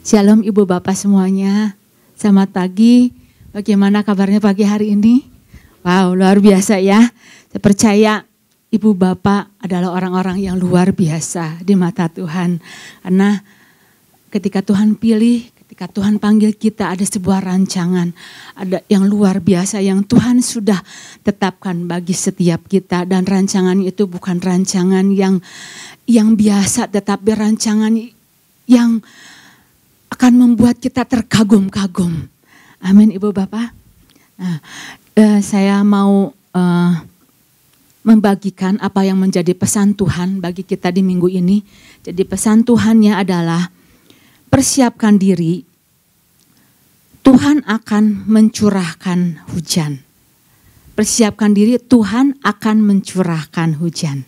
Shalom Ibu Bapak semuanya, selamat pagi. Bagaimana kabarnya pagi hari ini? Wow, luar biasa ya. Saya percaya Ibu Bapak adalah orang-orang yang luar biasa di mata Tuhan. Karena ketika Tuhan pilih, ketika Tuhan panggil kita, ada sebuah rancangan, ada yang luar biasa yang Tuhan sudah tetapkan bagi setiap kita. Dan rancangan itu bukan rancangan yang biasa, tetapi rancangan yang akan membuat kita terkagum-kagum. Amin Ibu Bapak. Nah, saya mau membagikan apa yang menjadi pesan Tuhan bagi kita di minggu ini. Jadi pesan Tuhannya adalah persiapkan diri, Tuhan akan mencurahkan hujan. Persiapkan diri, Tuhan akan mencurahkan hujan.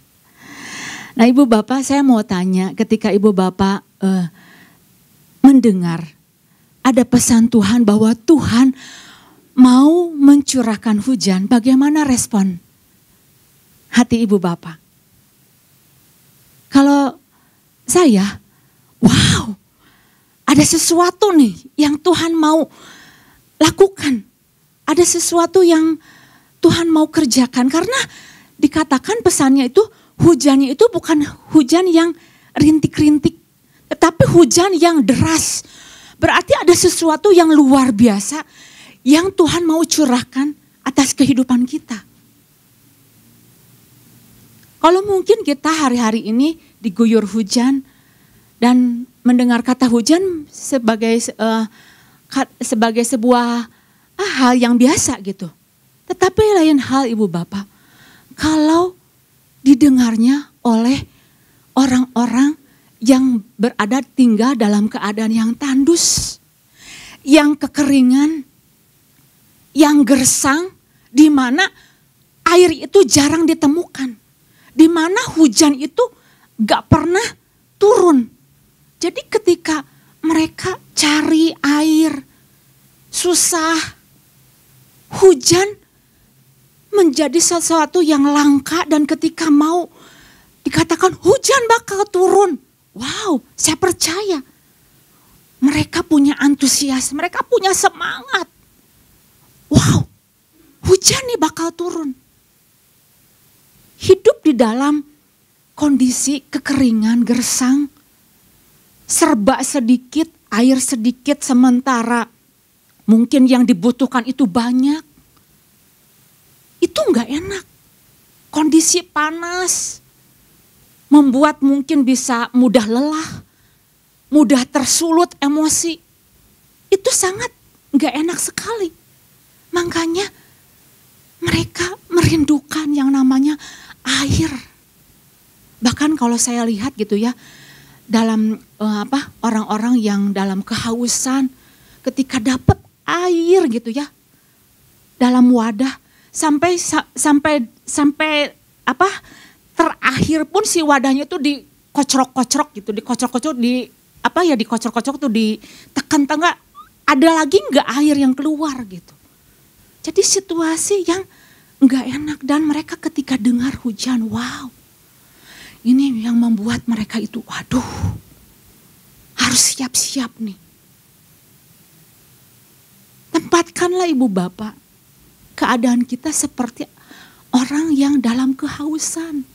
Nah Ibu Bapak, saya mau tanya, ketika Ibu Bapak mendengar ada pesan Tuhan bahwa Tuhan mau mencurahkan hujan, bagaimana respon hati Ibu Bapak? Kalau saya, wow, ada sesuatu nih yang Tuhan mau lakukan. Ada sesuatu yang Tuhan mau kerjakan. Karena dikatakan pesannya itu, hujannya itu bukan hujan yang rintik-rintik, tetapi hujan yang deras. Berarti ada sesuatu yang luar biasa yang Tuhan mau curahkan atas kehidupan kita. Kalau mungkin kita hari-hari ini diguyur hujan dan mendengar kata hujan sebagai sebuah hal yang biasa gitu. Tetapi lain hal Ibu Bapak, kalau didengarnya oleh orang-orang yang berada tinggal dalam keadaan yang tandus, yang kekeringan, yang gersang, di mana air itu jarang ditemukan, di mana hujan itu gak pernah turun. Jadi ketika mereka cari air, susah, hujan menjadi sesuatu yang langka, dan ketika mau dikatakan hujan bakal turun, wow, saya percaya mereka punya antusias, mereka punya semangat. Wow, hujan nih bakal turun. Hidup di dalam kondisi kekeringan, gersang, serba sedikit, air sedikit, sementara mungkin yang dibutuhkan itu banyak. Itu enggak enak. Kondisi panas membuat mungkin bisa mudah lelah, mudah tersulut emosi. Itu sangat enggak enak sekali. Makanya mereka merindukan yang namanya air. Bahkan kalau saya lihat gitu ya, dalam orang-orang yang dalam kehausan, ketika dapat air gitu ya, dalam wadah, sampai terakhir pun si wadahnya itu dikocrok-kocrok gitu, dikocrok-kocrok tuh ditekan tengah, ada lagi nggak air yang keluar gitu. Jadi situasi yang nggak enak, dan mereka ketika dengar hujan, wow, ini yang membuat mereka itu, waduh, harus siap-siap nih. Tempatkanlah Ibu Bapak keadaan kita seperti orang yang dalam kehausan.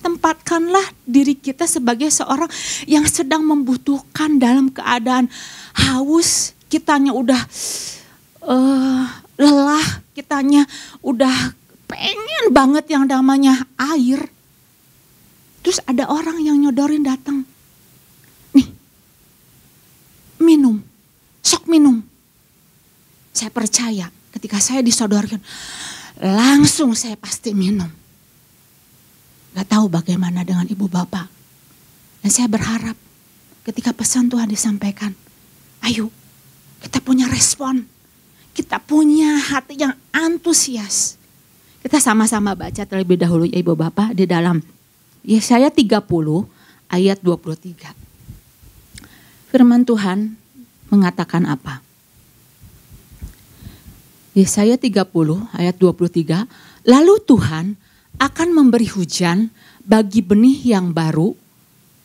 Tempatkanlah diri kita sebagai seorang yang sedang membutuhkan dalam keadaan haus. Kitanya udah lelah, kitanya udah pengen banget yang namanya air. Terus ada orang yang nyodorin datang. Nih, minum, sok minum. Saya percaya ketika saya disodorkan, langsung saya pasti minum. Gak tahu bagaimana dengan Ibu Bapak. Dan saya berharap ketika pesan Tuhan disampaikan, ayo kita punya respon. Kita punya hati yang antusias. Kita sama-sama baca terlebih dahulu ya Ibu Bapak di dalam Yesaya 30 ayat 23. Firman Tuhan mengatakan apa? Yesaya 30 ayat 23, lalu Tuhan akan memberi hujan bagi benih yang baru,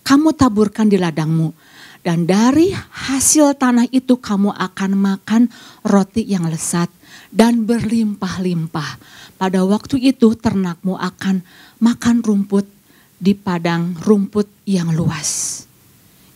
kamu taburkan di ladangmu, Dan dari hasil tanah itu kamu akan makan roti yang lezat dan berlimpah-limpah. Pada waktu itu ternakmu akan makan rumput di padang rumput yang luas.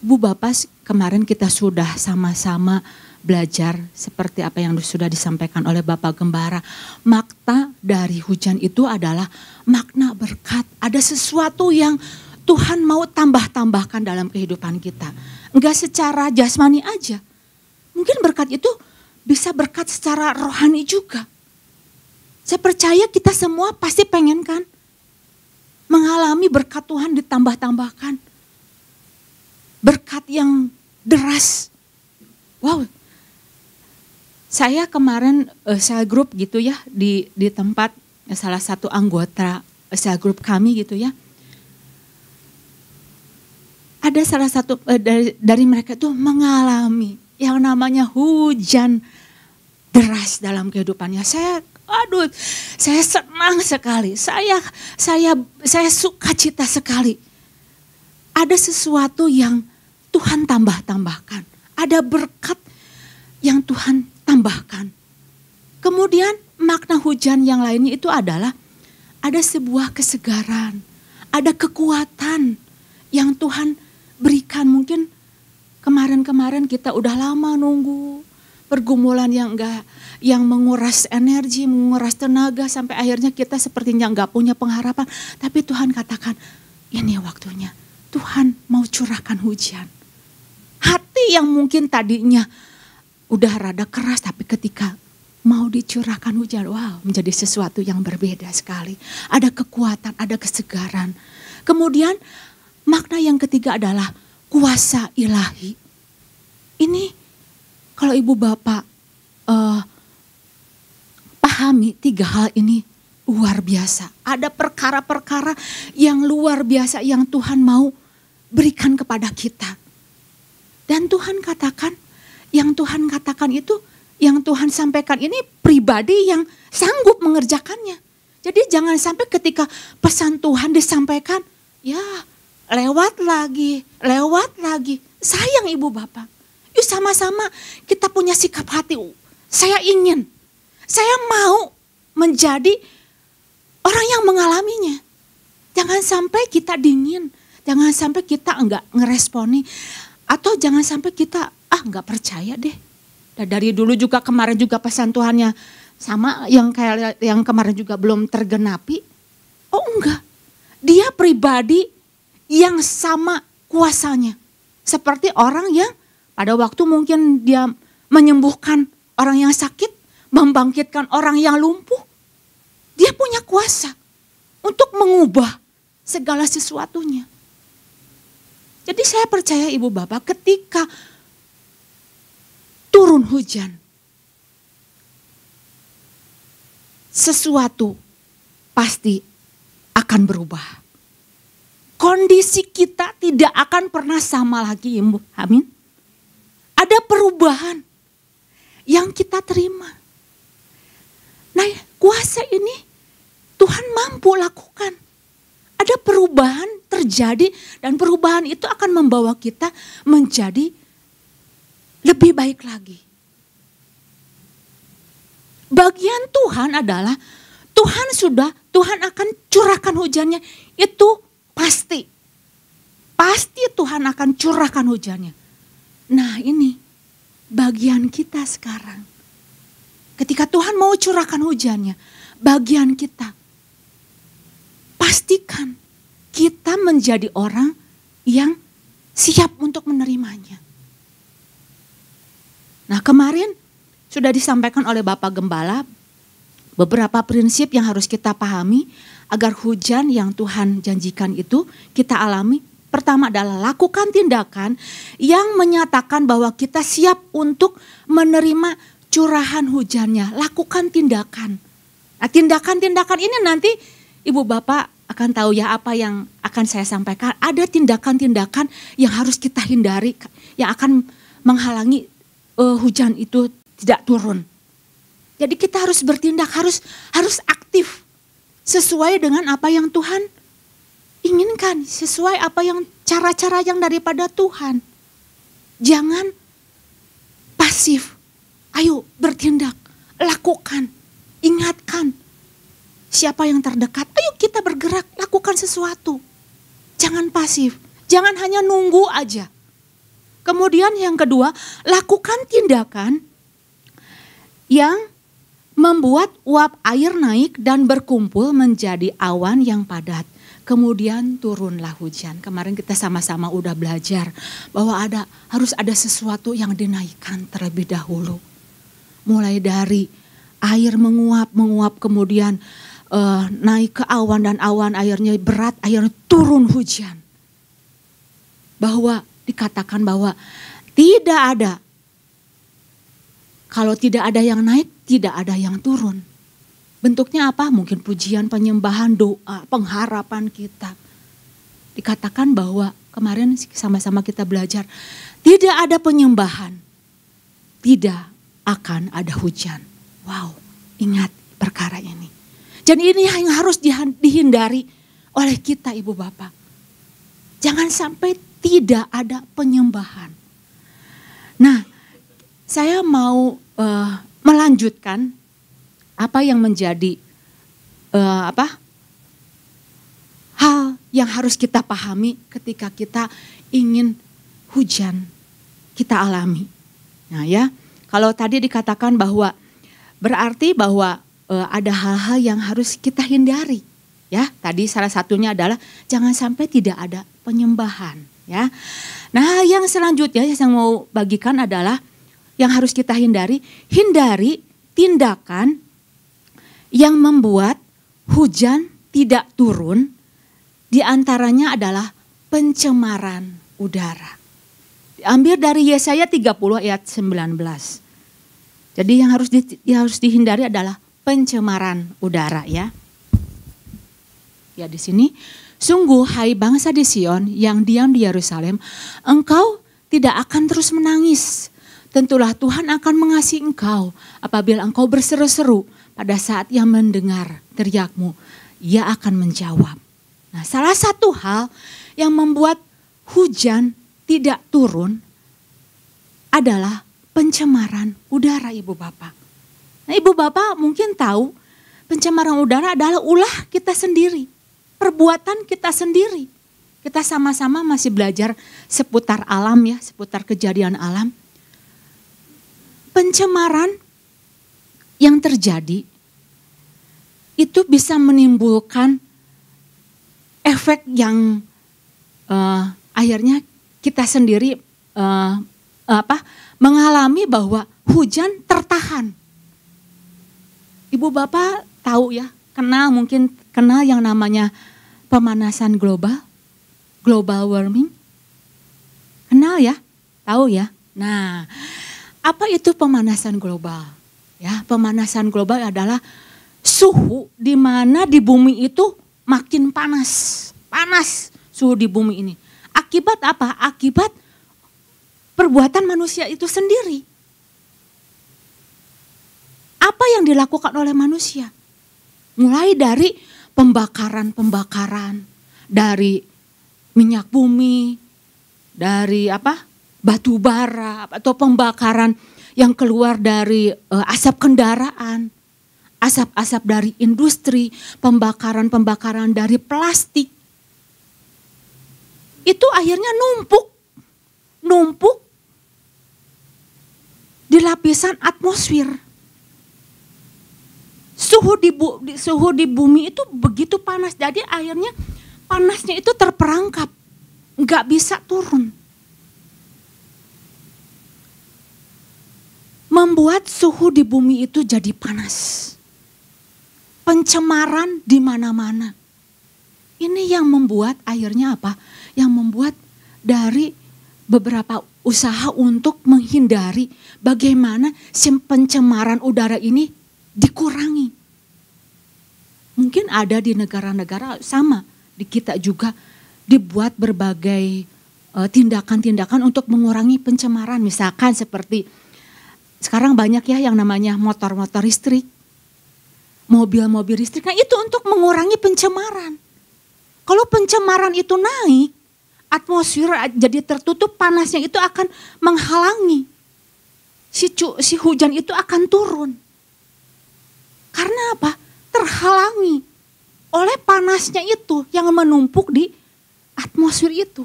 Ibu Bapak, kemarin kita sudah sama-sama belajar seperti apa yang sudah disampaikan oleh Bapak Gembara. Makna dari hujan itu adalah makna berkat. Ada sesuatu yang Tuhan mau tambah-tambahkan dalam kehidupan kita. Enggak secara jasmani aja. Mungkin berkat itu bisa berkat secara rohani juga. Saya percaya kita semua pasti pengen kan mengalami berkat Tuhan ditambah-tambahkan. Berkat yang deras. Wow. Saya kemarin sel grup gitu ya di tempat salah satu anggota sel grup kami gitu ya. Ada salah satu dari mereka itu mengalami yang namanya hujan deras dalam kehidupannya. Saya senang sekali. Saya suka cita sekali. Ada sesuatu yang Tuhan tambahkan. Ada berkat yang Tuhan tambahkan. Kemudian makna hujan yang lainnya itu adalah ada sebuah kesegaran, ada kekuatan yang Tuhan berikan. Mungkin kemarin kita udah lama nunggu pergumulan yang menguras energi, menguras tenaga sampai akhirnya kita sepertinya nggak punya pengharapan. Tapi Tuhan katakan, ini waktunya. Tuhan mau curahkan hujan. Hati yang mungkin tadinya udah rada keras, tapi ketika mau dicurahkan hujan, wow, menjadi sesuatu yang berbeda sekali. Ada kekuatan, ada kesegaran. Kemudian makna yang ketiga adalah kuasa ilahi. Ini kalau Ibu Bapak pahami tiga hal ini luar biasa. Ada perkara-perkara yang luar biasa yang Tuhan mau berikan kepada kita. Dan Tuhan katakan, yang Tuhan katakan itu, yang Tuhan sampaikan ini pribadi yang sanggup mengerjakannya. Jadi jangan sampai ketika pesan Tuhan disampaikan, ya lewat lagi. Sayang Ibu Bapak. Yuk sama-sama kita punya sikap hati. Saya mau menjadi orang yang mengalaminya. Jangan sampai kita dingin, jangan sampai kita enggak ngeresponi. Atau jangan sampai kita enggak percaya deh. Dan dari dulu juga kemarin juga pesan Tuhannya sama yang kayak yang kemarin juga belum tergenapi. Oh enggak. Dia pribadi yang sama kuasanya. Seperti orang yang pada waktu mungkin dia menyembuhkan orang yang sakit, membangkitkan orang yang lumpuh. Dia punya kuasa untuk mengubah segala sesuatunya. Jadi saya percaya Ibu Bapak ketika turun hujan, sesuatu pasti akan berubah. Kondisi kita tidak akan pernah sama lagi, Ibu. Amin. Ada perubahan yang kita terima. Nah, kuasa ini Tuhan mampu lakukan. Ada perubahan terjadi dan perubahan itu akan membawa kita menjadi lebih baik lagi. Bagian Tuhan adalah Tuhan akan curahkan hujannya. Itu pasti. Pasti Tuhan akan curahkan hujannya. Nah ini bagian kita sekarang. Ketika Tuhan mau curahkan hujannya, bagian kita. Pastikan kita menjadi orang yang siap untuk menerimanya. Nah kemarin sudah disampaikan oleh Bapak Gembala beberapa prinsip yang harus kita pahami agar hujan yang Tuhan janjikan itu kita alami. Pertama adalah lakukan tindakan yang menyatakan bahwa kita siap untuk menerima curahan hujannya. Lakukan tindakan. Nah tindakan-tindakan ini nanti Ibu Bapak akan tahu ya apa yang akan saya sampaikan. Ada tindakan-tindakan yang harus kita hindari yang akan menghalangi hujan itu tidak turun. Jadi kita harus bertindak, harus aktif sesuai dengan apa yang Tuhan inginkan, sesuai apa yang cara-cara yang daripada Tuhan. Jangan pasif. Ayo bertindak, lakukan, ingatkan. Siapa yang terdekat, ayo kita bergerak, lakukan sesuatu. Jangan pasif, jangan hanya nunggu aja. Kemudian yang kedua, lakukan tindakan yang membuat uap air naik dan berkumpul menjadi awan yang padat. Kemudian turunlah hujan. Kemarin kita sama-sama udah belajar bahwa harus ada sesuatu yang dinaikkan terlebih dahulu. Mulai dari air menguap kemudian naik ke awan dan awan airnya berat, airnya turun hujan. Bahwa dikatakan bahwa tidak ada, kalau tidak ada yang naik, tidak ada yang turun. Bentuknya apa? Mungkin pujian, penyembahan, doa, pengharapan kita. Dikatakan bahwa kemarin sama-sama kita belajar, tidak ada penyembahan, tidak akan ada hujan. Wow, ingat perkara ini. Dan ini yang harus dihindari oleh kita Ibu Bapak. Jangan sampai tidak ada penyembahan. Nah, saya mau melanjutkan apa yang menjadi hal yang harus kita pahami ketika kita ingin hujan kita alami. Nah ya, kalau tadi dikatakan bahwa berarti bahwa ada hal-hal yang harus kita hindari. Ya, tadi salah satunya adalah jangan sampai tidak ada penyembahan. Ya, nah yang selanjutnya yang mau bagikan adalah yang harus kita hindari tindakan yang membuat hujan tidak turun. Di antaranya adalah pencemaran udara. Diambil dari Yesaya 30 ayat 19. Jadi yang harus dihindari adalah pencemaran udara ya. Ya di sini, sungguh hai bangsa di Sion yang diam di Yerusalem, engkau tidak akan terus menangis. Tentulah Tuhan akan mengasihi engkau apabila engkau berseru-seru pada saat ia mendengar teriakmu, ia akan menjawab. Nah, salah satu hal yang membuat hujan tidak turun adalah pencemaran udara Ibu Bapak. Nah Ibu Bapak mungkin tahu pencemaran udara adalah ulah kita sendiri. Perbuatan kita sendiri. Kita sama-sama masih belajar seputar alam ya, seputar kejadian alam. Pencemaran yang terjadi itu bisa menimbulkan efek yang akhirnya kita sendiri mengalami bahwa hujan tertahan. Ibu Bapak tahu ya, mungkin kenal yang namanya pemanasan global warming. Kenal ya? Tahu ya? Nah, apa itu pemanasan global? Ya, pemanasan global adalah suhu di mana di bumi itu makin panas suhu di bumi ini. Akibat apa? Akibat perbuatan manusia itu sendiri. Apa yang dilakukan oleh manusia? Mulai dari pembakaran, dari minyak bumi, dari batu bara atau pembakaran yang keluar dari asap kendaraan, asap-asap dari industri, pembakaran dari plastik. Itu akhirnya numpuk di lapisan atmosfer. Suhu di bumi itu begitu panas, jadi akhirnya panasnya itu terperangkap, nggak bisa turun. Membuat suhu di bumi itu jadi panas. Pencemaran di mana-mana. Ini yang membuat akhirnya apa? Yang membuat dari beberapa usaha untuk menghindari bagaimana pencemaran udara ini dikurangi. Mungkin ada di negara-negara sama, di kita juga dibuat berbagai tindakan-tindakan untuk mengurangi pencemaran. Misalkan seperti sekarang banyak ya yang namanya motor-motor listrik, mobil-mobil listrik. Nah itu untuk mengurangi pencemaran. Kalau pencemaran itu naik, atmosfer jadi tertutup, panasnya itu akan menghalangi. Si hujan itu akan turun. Karena apa? Terhalangi oleh panasnya itu yang menumpuk di atmosfer itu.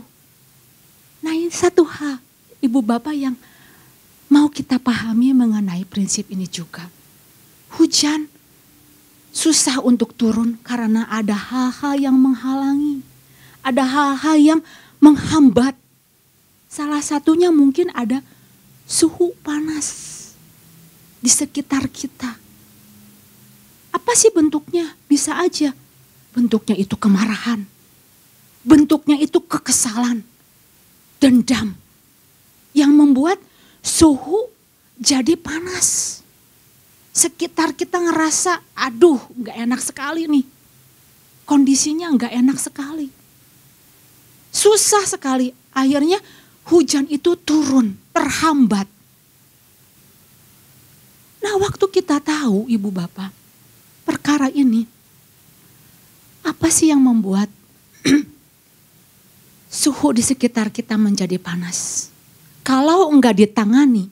Nah, ini satu hal, Ibu Bapak, yang mau kita pahami mengenai prinsip ini juga. Hujan susah untuk turun karena ada hal-hal yang menghalangi. Ada hal-hal yang menghambat. Salah satunya mungkin ada suhu panas di sekitar kita. Apa sih bentuknya? Bisa aja bentuknya itu kemarahan. Bentuknya itu kekesalan, dendam. Yang membuat suhu jadi panas. Sekitar kita ngerasa, aduh gak enak sekali nih. Kondisinya gak enak sekali. Susah sekali. Akhirnya hujan itu turun, terhambat. Nah, waktu kita tahu, Ibu Bapak, perkara ini, apa sih yang membuat suhu di sekitar kita menjadi panas? Kalau enggak ditangani,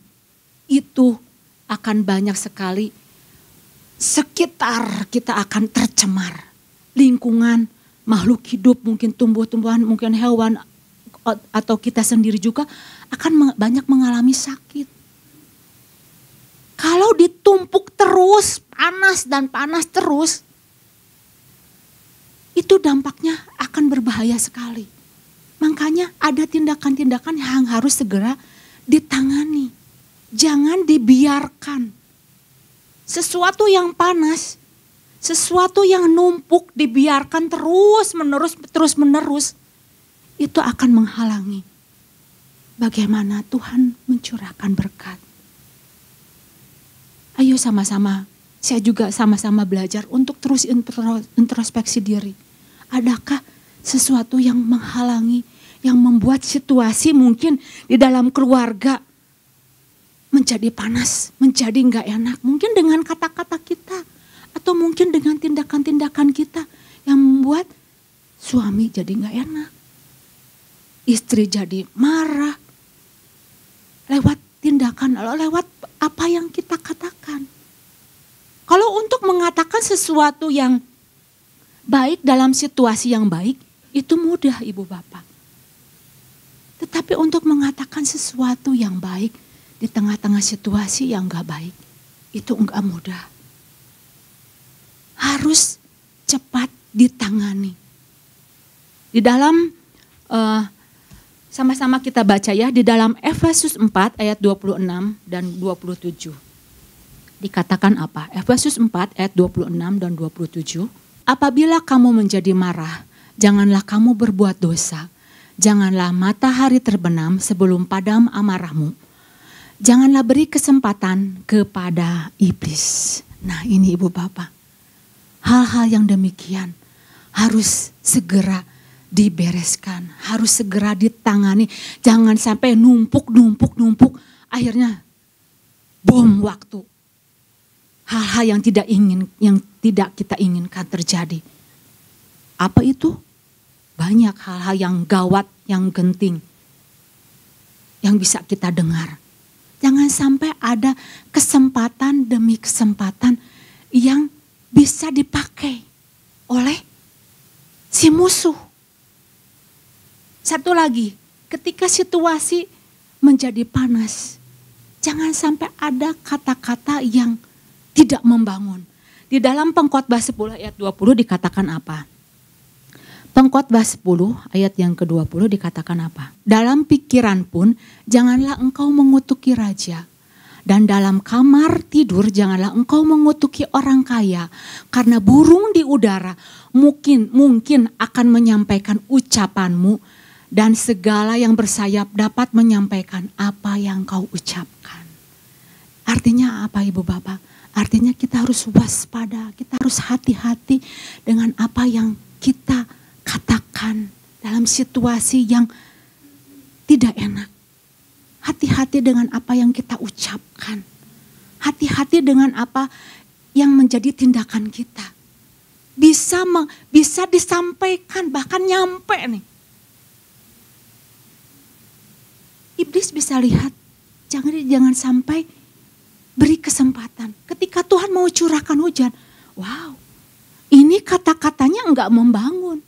itu akan banyak sekali sekitar kita akan tercemar. Lingkungan, makhluk hidup, mungkin tumbuh-tumbuhan, mungkin hewan, atau kita sendiri juga akan banyak mengalami sakit. Kalau ditumpuk terus, panas dan panas terus, itu dampaknya akan berbahaya sekali. Makanya ada tindakan-tindakan yang harus segera ditangani. Jangan dibiarkan. Sesuatu yang panas, sesuatu yang numpuk dibiarkan terus menerus, itu akan menghalangi bagaimana Tuhan mencurahkan berkat. Ayo sama-sama, saya juga sama-sama belajar untuk terus introspeksi diri. Adakah sesuatu yang menghalangi, yang membuat situasi mungkin di dalam keluarga menjadi panas, menjadi enggak enak. Mungkin dengan kata-kata kita, atau mungkin dengan tindakan-tindakan kita yang membuat suami jadi enggak enak. Istri jadi marah, lewat tindakan, lewat apa yang kita katakan. Kalau untuk mengatakan sesuatu yang baik dalam situasi yang baik, itu mudah, Ibu Bapak. Tetapi untuk mengatakan sesuatu yang baik di tengah-tengah situasi yang enggak baik, itu enggak mudah. Harus cepat ditangani. Di dalam sama-sama kita baca ya, di dalam Efesus 4 ayat 26 dan 27. Dikatakan apa? Efesus 4 ayat 26 dan 27. Apabila kamu menjadi marah, janganlah kamu berbuat dosa. Janganlah matahari terbenam sebelum padam amarahmu. Janganlah beri kesempatan kepada iblis. Nah, ini Ibu Bapak. Hal-hal yang demikian harus segera dibereskan, harus segera ditangani. Jangan sampai numpuk. Akhirnya bom waktu. Hal-hal yang tidak kita inginkan terjadi. Apa itu? Banyak hal-hal yang gawat, yang genting, yang bisa kita dengar. Jangan sampai ada kesempatan demi kesempatan yang bisa dipakai oleh si musuh. Satu lagi, ketika situasi menjadi panas, jangan sampai ada kata-kata yang tidak membangun. Di dalam Pengkhotbah 10 ayat 20 dikatakan apa? Pengkhotbah 10 ayat yang ke-20 dikatakan apa? Dalam pikiran pun janganlah engkau mengutuki raja. Dan dalam kamar tidur janganlah engkau mengutuki orang kaya. Karena burung di udara mungkin akan menyampaikan ucapanmu. Dan segala yang bersayap dapat menyampaikan apa yang kau ucapkan. Artinya apa, Ibu Bapak? Artinya kita harus waspada, kita harus hati-hati dengan apa yang kita katakan dalam situasi yang tidak enak. Hati-hati dengan apa yang kita ucapkan. Hati-hati dengan apa yang menjadi tindakan kita. Bisa disampaikan, bahkan nyampe nih. Iblis bisa lihat, jangan sampai beri kesempatan. Ketika Tuhan mau curahkan hujan, wow, ini kata-katanya enggak membangun.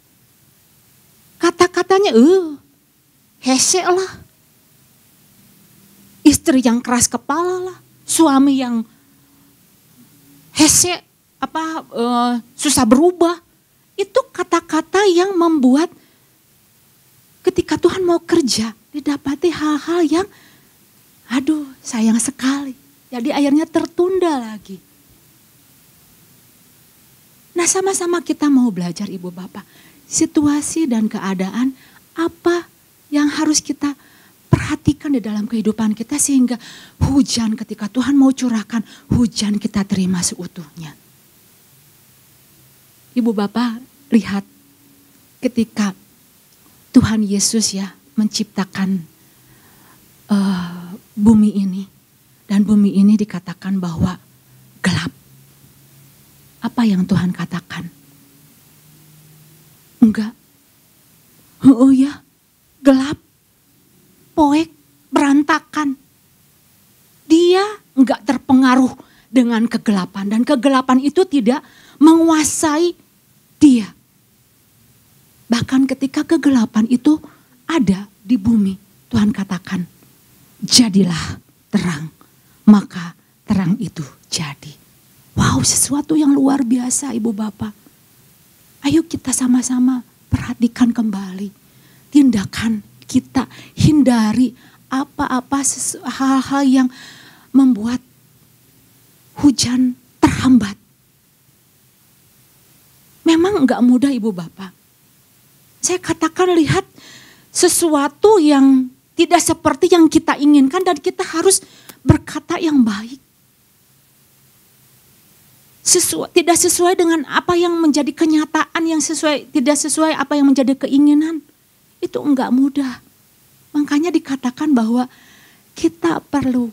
Kata-katanya, hese lah. Istri yang keras kepala lah. Suami yang hese, susah berubah. Itu kata-kata yang membuat ketika Tuhan mau kerja, didapati hal-hal yang, aduh sayang sekali. Jadi akhirnya tertunda lagi. Nah sama-sama kita mau belajar Ibu Bapak. Situasi dan keadaan apa yang harus kita perhatikan di dalam kehidupan kita. Sehingga hujan ketika Tuhan mau curahkan, hujan kita terima seutuhnya. Ibu Bapak lihat ketika Tuhan Yesus ya menciptakan bumi ini. Dan bumi ini dikatakan bahwa gelap. Apa yang Tuhan katakan? Enggak. Oh ya, gelap, poek, berantakan. Dia enggak terpengaruh dengan kegelapan. Dan kegelapan itu tidak menguasai dia. Bahkan ketika kegelapan itu ada di bumi, Tuhan katakan, jadilah terang. Maka terang itu jadi. Wow, sesuatu yang luar biasa Ibu Bapak. Ayo kita sama-sama perhatikan kembali. Tindakan kita, hindari apa-apa hal-hal yang membuat hujan terhambat. Memang enggak mudah Ibu Bapak. Saya katakan lihat sesuatu yang tidak seperti yang kita inginkan dan kita harus berkata yang baik. Tidak sesuai dengan apa yang menjadi kenyataan, yang tidak sesuai apa yang menjadi keinginan. Itu enggak mudah. Makanya dikatakan bahwa kita perlu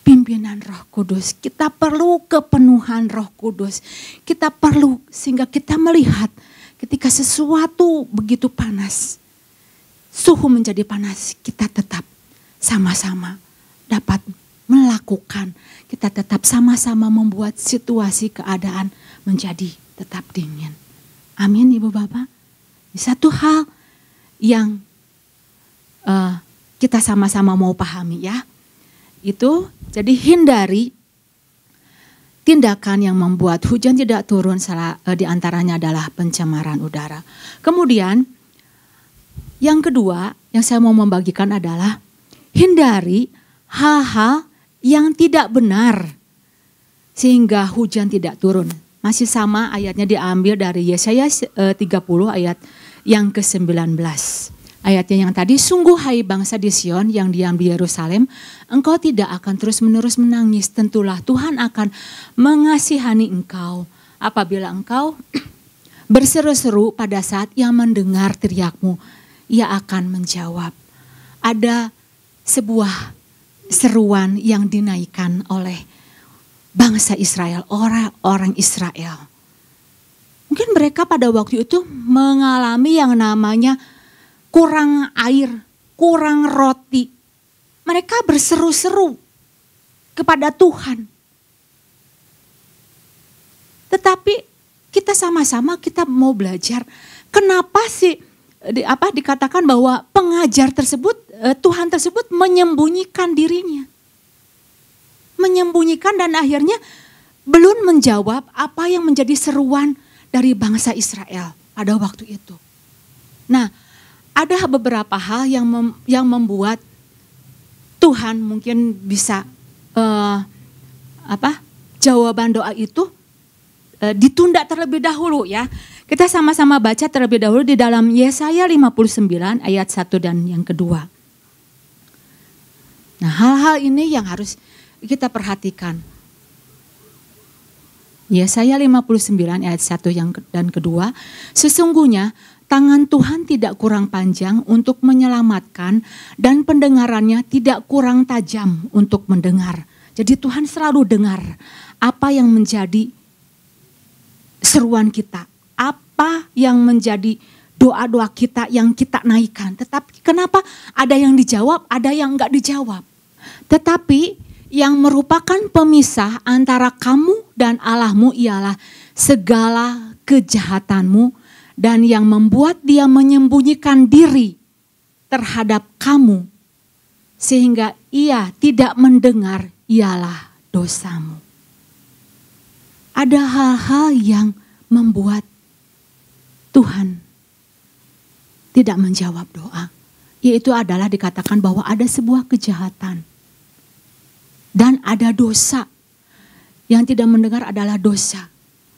pimpinan Roh Kudus. Kita perlu kepenuhan Roh Kudus. Kita perlu sehingga kita melihat ketika sesuatu begitu panas, suhu menjadi panas, kita tetap sama-sama dapat melakukan, kita tetap sama-sama membuat situasi keadaan menjadi tetap dingin. Amin Ibu Bapak. Satu hal yang kita sama-sama mau pahami ya, itu jadi hindari tindakan yang membuat hujan tidak turun, di antaranya adalah pencemaran udara. Kemudian yang kedua yang saya mau membagikan adalah hindari hal-hal yang tidak benar sehingga hujan tidak turun. Masih sama ayatnya diambil dari Yesaya 30 ayat yang ke-19. Ayatnya yang tadi, sungguh hai bangsa di Sion yang diam di Yerusalem, engkau tidak akan terus-menerus menangis, tentulah Tuhan akan mengasihani engkau apabila engkau berseru-seru pada saat ia mendengar teriakmu, ia akan menjawab. Ada sebuah seruan yang dinaikkan oleh bangsa Israel, orang Israel. Mungkin mereka pada waktu itu mengalami yang namanya kurang air, kurang roti. Mereka berseru-seru kepada Tuhan. Tetapi kita sama-sama kita mau belajar, kenapa sih dikatakan bahwa pengajar tersebut, Tuhan tersebut menyembunyikan dirinya. Menyembunyikan dan akhirnya belum menjawab apa yang menjadi seruan dari bangsa Israel pada waktu itu. Nah, ada beberapa hal yang membuat Tuhan mungkin bisa jawaban doa itu ditunda terlebih dahulu ya. Kita sama-sama baca terlebih dahulu di dalam Yesaya 59 ayat 1 dan yang kedua. Nah, hal-hal ini yang harus kita perhatikan. Yesaya 59 ayat 1 dan kedua, sesungguhnya tangan Tuhan tidak kurang panjang untuk menyelamatkan dan pendengarannya tidak kurang tajam untuk mendengar. Jadi Tuhan selalu dengar apa yang menjadi seruan kita, apa yang menjadi doa-doa kita yang kita naikkan. Tetapi kenapa ada yang dijawab, ada yang enggak dijawab. Tetapi yang merupakan pemisah antara kamu dan Allahmu ialah segala kejahatanmu dan yang membuat dia menyembunyikan diri terhadap kamu sehingga ia tidak mendengar ialah dosamu. Ada hal-hal yang membuat Tuhan tidak menjawab doa. Yaitu adalah dikatakan bahwa ada sebuah kejahatan. Dan ada dosa. Yang tidak mendengar adalah dosa.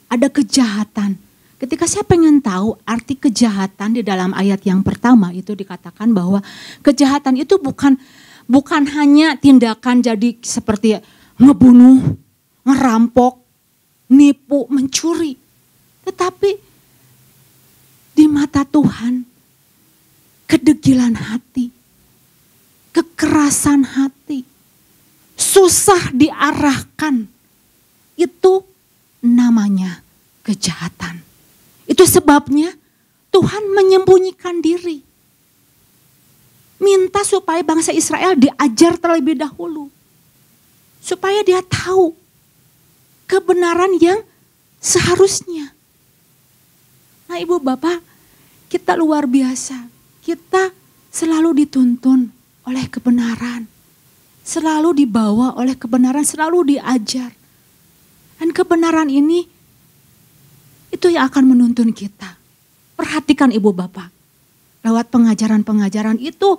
Ada kejahatan. Ketika saya pengen tahu arti kejahatan di dalam ayat yang pertama itu dikatakan bahwa kejahatan itu bukan hanya tindakan jadi seperti ngebunuh, ngerampok, nipu, mencuri. Tetapi di mata Tuhan, kedegilan hati, kekerasan hati, susah diarahkan, itu namanya kejahatan. Itu sebabnya Tuhan menyembunyikan diri. Minta supaya bangsa Israel diajar terlebih dahulu. Supaya dia tahu kebenaran yang seharusnya. Nah ibu bapak, kita luar biasa. Kita selalu dituntun oleh kebenaran. Selalu dibawa oleh kebenaran, selalu diajar. Dan kebenaran ini, itu yang akan menuntun kita. Perhatikan ibu bapak. Lewat pengajaran-pengajaran itu,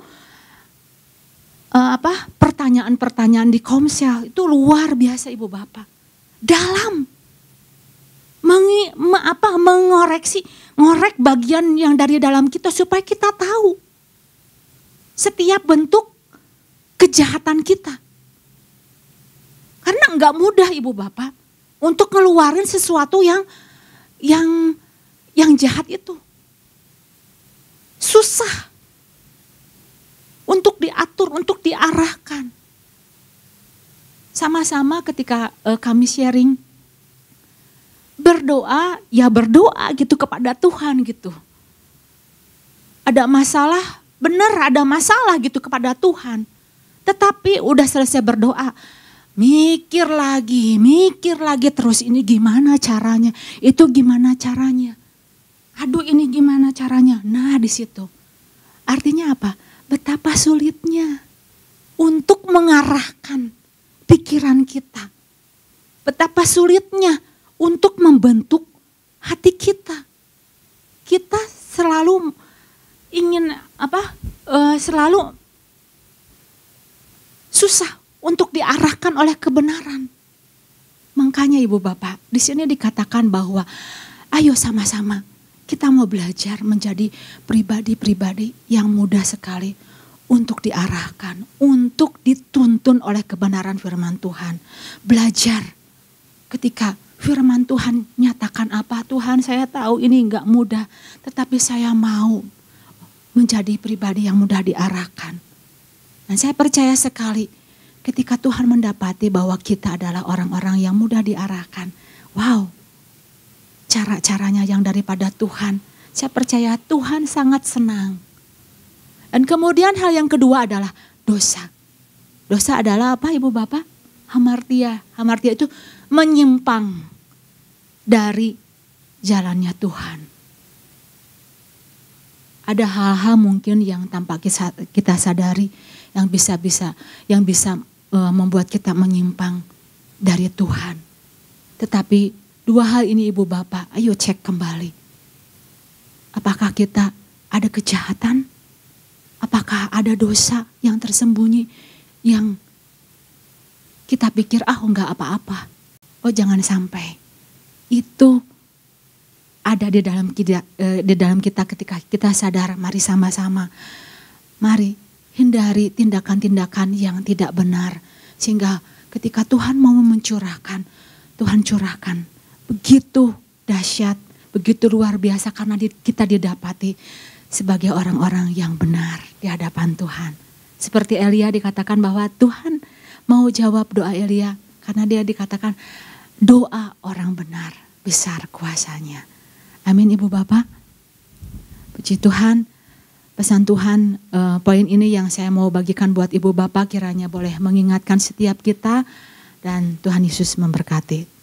pertanyaan-pertanyaan di Komsel, itu luar biasa ibu bapak. Dalam ngorek bagian yang dari dalam kita supaya kita tahu setiap bentuk kejahatan kita. Karena enggak mudah ibu bapak untuk ngeluarin sesuatu yang jahat itu. Susah untuk diatur, untuk diarahkan. Sama-sama ketika kami sharing, berdoa gitu kepada Tuhan gitu. Ada masalah, benar ada masalah gitu kepada Tuhan. Tetapi udah selesai berdoa, mikir lagi terus ini gimana caranya, itu gimana caranya. Aduh ini gimana caranya. Nah di situ. Artinya apa? Betapa sulitnya untuk mengarahkan pikiran kita. Betapa sulitnya untuk membentuk hati kita. Kita selalu ingin selalu susah untuk diarahkan oleh kebenaran. Makanya ibu bapak, di sini dikatakan bahwa ayo sama-sama kita mau belajar menjadi pribadi-pribadi yang mudah sekali untuk diarahkan, untuk dituntun oleh kebenaran firman Tuhan. Belajar ketika firman Tuhan nyatakan apa, Tuhan saya tahu ini enggak mudah, tetapi saya mau menjadi pribadi yang mudah diarahkan. Dan saya percaya sekali ketika Tuhan mendapati bahwa kita adalah orang-orang yang mudah diarahkan. Wow, cara-caranya yang daripada Tuhan. Saya percaya Tuhan sangat senang. Dan kemudian hal yang kedua adalah dosa. Dosa adalah apa ibu bapak? Hamartia. Hamartia itu menyimpang dari jalannya Tuhan. Ada hal-hal mungkin yang tanpa kita sadari yang bisa membuat kita menyimpang dari Tuhan. Tetapi dua hal ini ibu bapak, ayo cek kembali. Apakah kita ada kejahatan? Apakah ada dosa yang tersembunyi yang kita pikir enggak apa-apa. Oh jangan sampai. Itu ada di dalam kita ketika kita sadar, mari sama-sama. Mari hindari tindakan-tindakan yang tidak benar. Sehingga ketika Tuhan mau mencurahkan, Tuhan curahkan. Begitu dahsyat, begitu luar biasa karena kita didapati sebagai orang-orang yang benar di hadapan Tuhan. Seperti Elia dikatakan bahwa Tuhan mau jawab doa Elia karena dia dikatakan doa orang benar besar kuasanya. Amin ibu bapak. Puji Tuhan, pesan Tuhan, poin ini yang saya mau bagikan buat ibu bapak kiranya boleh mengingatkan setiap kita dan Tuhan Yesus memberkati.